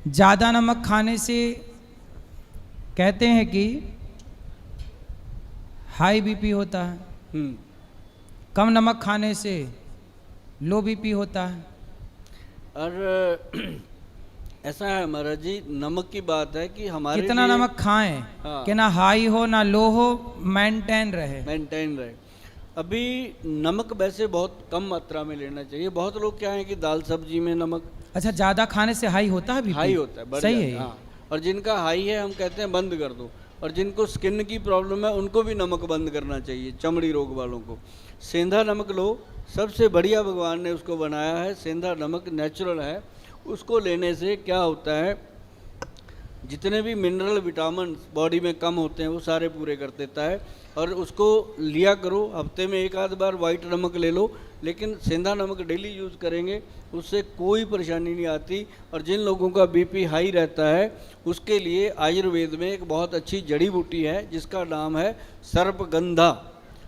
ज़्यादा नमक खाने से कहते हैं कि हाई बीपी होता है, कम नमक खाने से लो बीपी होता है। और ऐसा है महाराज जी, नमक की बात है कि हमारे कितना लिए नमक खाएं हाँ। कि ना हाई हो ना लो हो, मेंटेन रहे। अभी नमक वैसे बहुत कम मात्रा में लेना चाहिए। बहुत लोग क्या है कि दाल सब्जी में नमक अच्छा, ज़्यादा खाने से हाई होता है बीपी? हाई होता है, बढ़ सही जाता है ये। हाँ। और जिनका हाई है हम कहते हैं बंद कर दो, और जिनको स्किन की प्रॉब्लम है उनको भी नमक बंद करना चाहिए, चमड़ी रोग वालों को। सेंधा नमक लो, सबसे बढ़िया भगवान ने उसको बनाया है। सेंधा नमक नेचुरल है, उसको लेने से क्या होता है, जितने भी मिनरल विटामिन बॉडी में कम होते हैं वो सारे पूरे कर देता है। और उसको लिया करो, हफ्ते में एक आध बार वाइट नमक ले लो, लेकिन सेंधा नमक डेली यूज़ करेंगे उससे कोई परेशानी नहीं आती। और जिन लोगों का बीपी हाई रहता है उसके लिए आयुर्वेद में एक बहुत अच्छी जड़ी बूटी है जिसका नाम है सर्पगंधा।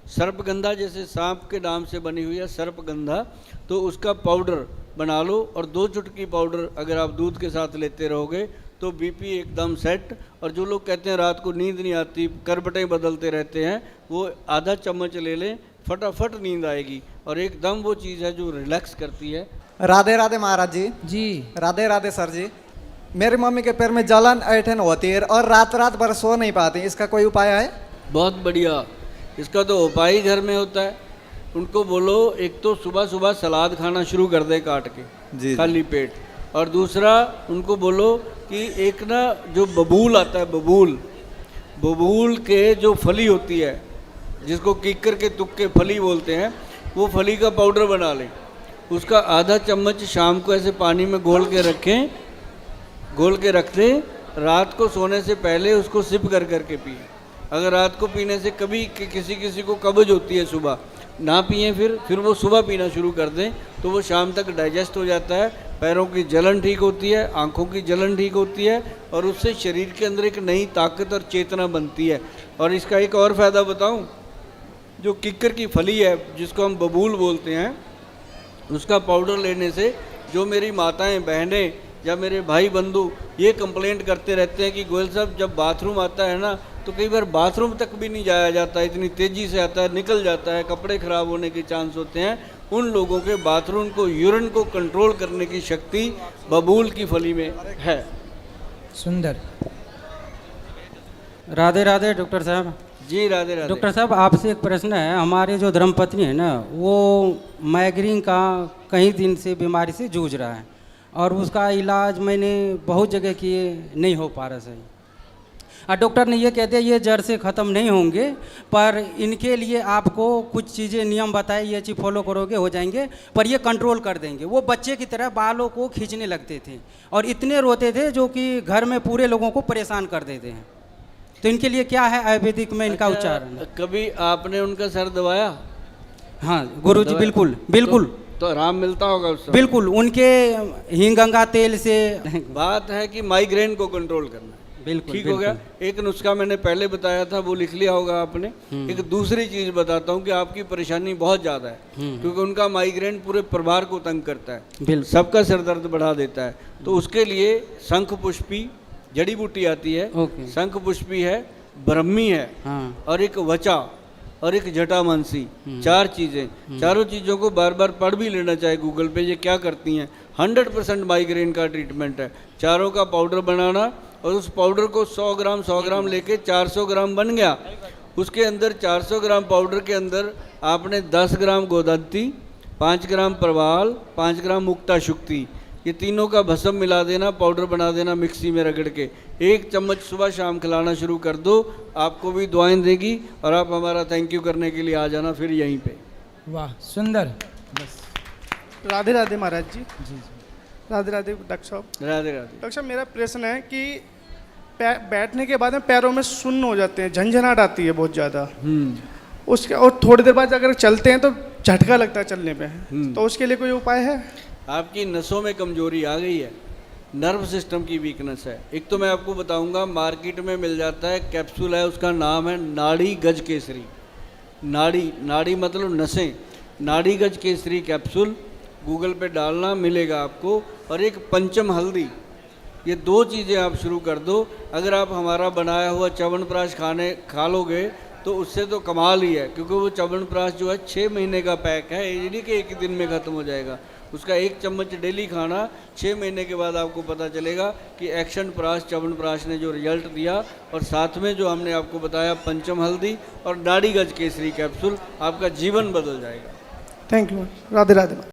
सर्पगंधा जैसे सांप के नाम से बनी हुई है सर्पगंधा, तो उसका पाउडर बना लो और 2 चुटकी पाउडर अगर आप दूध के साथ लेते रहोगे तो बीपी एकदम सेट। और जो लोग कहते हैं रात को नींद नहीं आती, करवटें बदलते रहते हैं, वो आधा चम्मच ले लें, फटाफट नींद आएगी और एकदम वो चीज़ है जो रिलैक्स करती है। राधे राधे महाराज जी। जी राधे राधे सर जी। मेरी मम्मी के पैर में जलन ऐठन होती है और रात रात भर सो नहीं पाती, इसका कोई उपाय है? बहुत बढ़िया, इसका तो उपाय ही घर में होता है। उनको बोलो एक तो सुबह सुबह सलाद खाना शुरू कर दे काट के जी खाली पेट, और दूसरा उनको बोलो कि एक ना जो बबूल आता है, बबूल के जो फली होती है जिसको कीकर के तुक्के फली बोलते हैं, वो फली का पाउडर बना लें। उसका आधा चम्मच शाम को ऐसे पानी में घोल के रखें, घोल के रख दें, रात को सोने से पहले उसको सिप कर करके पिए। अगर रात को पीने से कभी किसी को कब्ज होती है सुबह ना पिए, फिर वो सुबह पीना शुरू कर दें तो वो शाम तक डाइजेस्ट हो जाता है। पैरों की जलन ठीक होती है, आँखों की जलन ठीक होती है और उससे शरीर के अंदर एक नई ताकत और चेतना बनती है। और इसका एक और फ़ायदा बताऊं, जो किक्कर की फली है जिसको हम बबूल बोलते हैं, उसका पाउडर लेने से जो मेरी माताएं बहनें या मेरे भाई बंधु ये कंप्लेंट करते रहते हैं कि गोयल साहब जब बाथरूम आता है ना तो कई बार बाथरूम तक भी नहीं जाया जाता, इतनी तेज़ी से आता है, निकल जाता है, कपड़े ख़राब होने के चांस होते हैं, उन लोगों के बाथरूम को, यूरिन को कंट्रोल करने की शक्ति बबूल की फली में है। सुंदर। राधे राधे डॉक्टर साहब। जी राधे राधे। डॉक्टर साहब आपसे एक प्रश्न है। हमारे जो धर्मपत्नी है ना, वो माइग्रेन का कई दिन से बीमारी से जूझ रहा है और उसका इलाज मैंने बहुत जगह किए, नहीं हो पा रहा सही। और डॉक्टर ने ये कह दिया ये जड़ से ख़त्म नहीं होंगे, पर इनके लिए आपको कुछ चीज़ें नियम बताए, ये चीज़ फॉलो करोगे हो जाएंगे, पर ये कंट्रोल कर देंगे। वो बच्चे की तरह बालों को खींचने लगते थे और इतने रोते थे जो कि घर में पूरे लोगों को परेशान कर देते हैं। तो इनके लिए क्या है आयुर्वेदिक में इनका उच्चारण? कभी आपने उनका सर दबाया? हाँ गुरुजी, बिल्कुल बिल्कुल। तो आराम मिलता होगा उससे? बिल्कुल, उनके हिंगंगा तेल से। बात है कि माइग्रेन को कंट्रोल करना, बिल्कुल ठीक हो गया। एक नुस्खा मैंने पहले बताया था, वो लिख लिया होगा आपने। एक दूसरी चीज बताता हूँ कि आपकी परेशानी बहुत ज्यादा है, क्योंकि उनका माइग्रेन पूरे परिवार को तंग करता है, सबका सिर दर्द बढ़ा देता है। तो उसके लिए शंख पुष्पी जड़ी बूटी आती है, शंख पुष्पी है, ब्रह्मी है, और एक वचा और एक जटामानसी, 4 चीज़ें। चारों चीज़ों को बार बार पढ़ भी लेना चाहिए गूगल पे, ये क्या करती हैं। 100% माइग्रेन का ट्रीटमेंट है। चारों का पाउडर बनाना और उस पाउडर को 100 ग्राम लेके 400 ग्राम बन गया। उसके अंदर 400 ग्राम पाउडर के अंदर आपने 10 ग्राम गोदंती, 5 ग्राम प्रवाल, 5 ग्राम मुक्ता शुक्ति, ये तीनों का भस्म मिला देना, पाउडर बना देना मिक्सी में रगड़ के। 1 चम्मच सुबह शाम खिलाना शुरू कर दो, आपको भी दुआएं देगी और आप हमारा थैंक यू करने के लिए आ जाना फिर यहीं पे। वाह सुंदर। बस। राधे राधे महाराज जी। जी राधे राधे डॉक्टर साहब। राधे राधे। डॉक्टर साहब मेरा प्रश्न है कि बैठने के बाद में पैरों में सुन्न हो जाते हैं, झंझनाहट आती है बहुत ज़्यादा, उसके और थोड़ी देर बाद अगर चलते हैं तो झटका लगता है चलने पे, तो उसके लिए कोई उपाय है? आपकी नसों में कमजोरी आ गई है, नर्व सिस्टम की वीकनेस है। एक तो मैं आपको बताऊंगा, मार्केट में मिल जाता है कैप्सूल है, उसका नाम है नाड़ी गज केसरी। नाड़ी मतलब नसें, नाड़ी गज केसरी कैप्सूल गूगल पे डालना मिलेगा आपको। और एक पंचम हल्दी, ये 2 चीज़ें आप शुरू कर दो। अगर आप हमारा बनाया हुआ च्यवनप्राश खा लोगे तो उससे तो कमाल ही है, क्योंकि वो च्यवनप्राश जो है 6 महीने का पैक है, ये नहीं कि एक ही दिन में ख़त्म हो जाएगा। उसका 1 चम्मच डेली खाना 6 महीने के बाद आपको पता चलेगा कि एक्शन प्राश च्यवनप्राश ने जो रिजल्ट दिया। और साथ में जो हमने आपको बताया पंचम हल्दी और नाड़ी गज केसरी कैप्सूल, आपका जीवन बदल जाएगा। Thank you, Radhe Radhe.